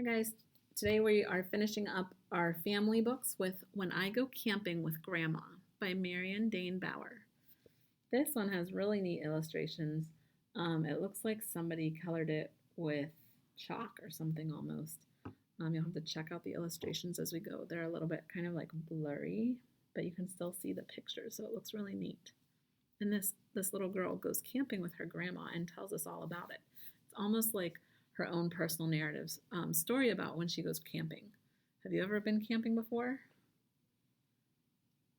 Hi guys, today we are finishing up our family books with When I Go Camping with Grandma by Marion Dane Bauer. This one has really neat illustrations. It looks like somebody colored it with chalk or something almost. You'll have to check out the illustrations as we go. They're a little bit kind of like blurry, but you can still see the pictures, so it looks really neat. And this little girl goes camping with her grandma and tells us all about it. It's almost like her own personal narratives story about when she goes camping. Have you ever been camping before?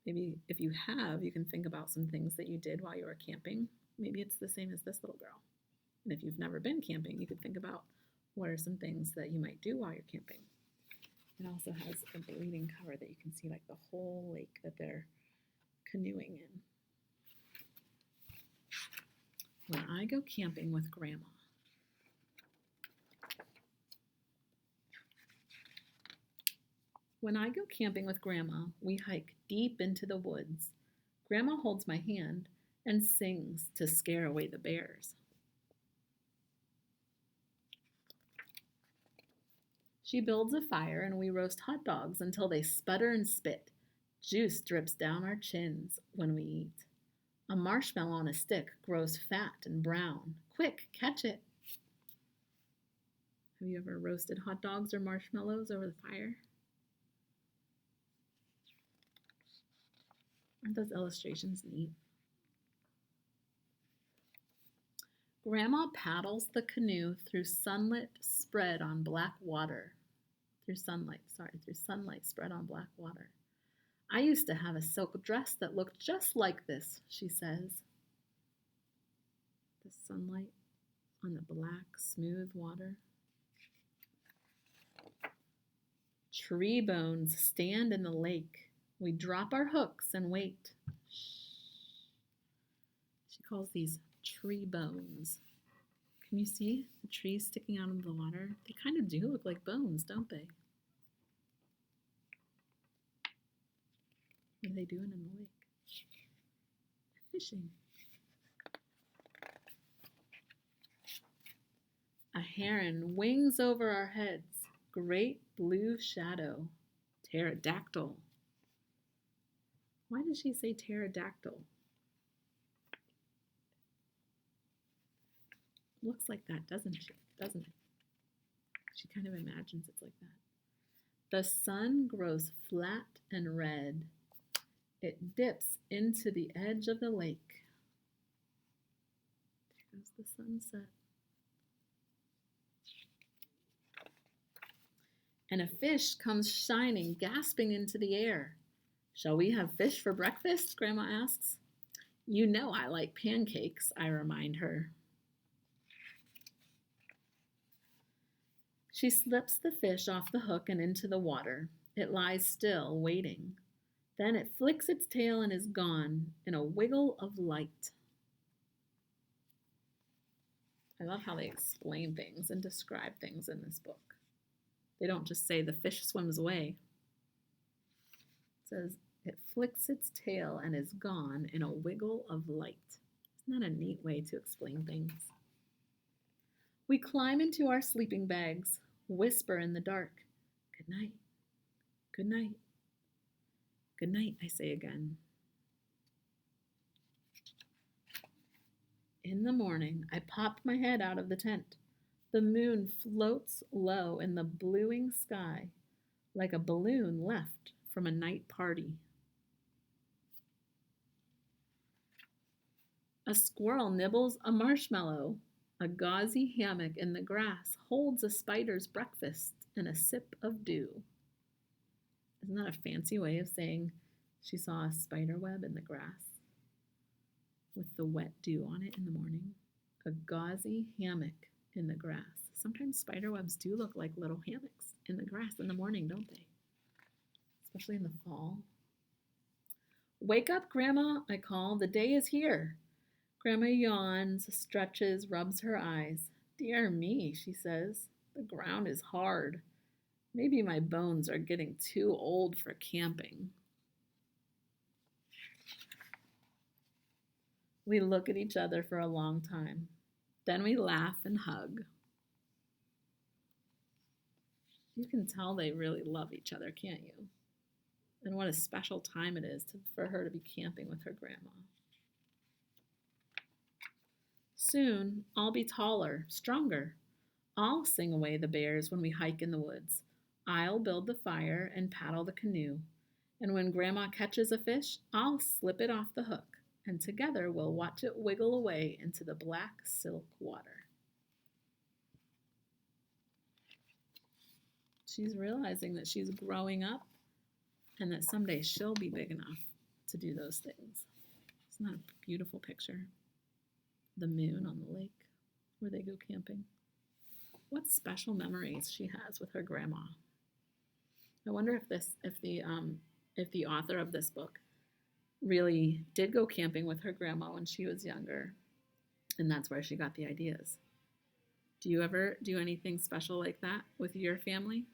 Maybe if you have, you can think about some things that you did while you were camping. Maybe it's the same as this little girl. And if you've never been camping, you could think about what are some things that you might do while you're camping. It also has a bleeding cover that you can see like the whole lake that they're canoeing in. When I Go Camping with Grandma. When I go camping with Grandma, we hike deep into the woods. Grandma holds my hand and sings to scare away the bears. She builds a fire and we roast hot dogs until they sputter and spit. Juice drips down our chins when we eat. A marshmallow on a stick grows fat and brown. Quick, catch it. Have you ever roasted hot dogs or marshmallows over the fire? Aren't those illustrations neat? Grandma paddles the canoe through sunlight spread on black water. Through sunlight spread on black water. I used to have a silk dress that looked just like this, she says. The sunlight on the black, smooth water. Tree bones stand in the lake. We drop our hooks and wait. She calls these tree bones. Can you see the trees sticking out of the water? They kind of do look like bones, don't they? What are they doing in the lake? Fishing. A heron wings over our heads. Great blue shadow. Pterodactyl. Why did she say pterodactyl? Looks like that, doesn't it? She kind of imagines it's like that. The sun grows flat and red. It dips into the edge of the lake. There's the sunset. And a fish comes shining, gasping into the air. Shall we have fish for breakfast? Grandma asks. You know I like pancakes, I remind her. She slips the fish off the hook and into the water. It lies still, waiting. Then it flicks its tail and is gone in a wiggle of light. I love how they explain things and describe things in this book. They don't just say the fish swims away. It says it flicks its tail and is gone in a wiggle of light. Isn't that a neat way to explain things? We climb into our sleeping bags, whisper in the dark. Good night. Good night. Good night, I say again. In the morning, I popped my head out of the tent. The moon floats low in the bluing sky like a balloon left from a night party. A squirrel nibbles a marshmallow. A gauzy hammock in the grass holds a spider's breakfast and a sip of dew. Isn't that a fancy way of saying she saw a spider web in the grass with the wet dew on it in the morning? A gauzy hammock in the grass. Sometimes spider webs do look like little hammocks in the grass in the morning, don't they? Especially in the fall. Wake up, Grandma, I call. The day is here. Grandma yawns, stretches, rubs her eyes. Dear me, she says. The ground is hard. Maybe my bones are getting too old for camping. We look at each other for a long time. Then we laugh and hug. You can tell they really love each other, can't you? And what a special time it is for her to be camping with her grandma. Soon I'll be taller, stronger. I'll sing away the bears when we hike in the woods. I'll build the fire and paddle the canoe. And when Grandma catches a fish, I'll slip it off the hook, and together we'll watch it wiggle away into the black silk water. She's realizing that she's growing up and that someday she'll be big enough to do those things. Isn't that a beautiful picture? The moon on the lake where they go camping. What special memories she has with her grandma. I wonder if the author of this book really did go camping with her grandma when she was younger, and that's where she got the ideas. Do you ever do anything special like that with your family?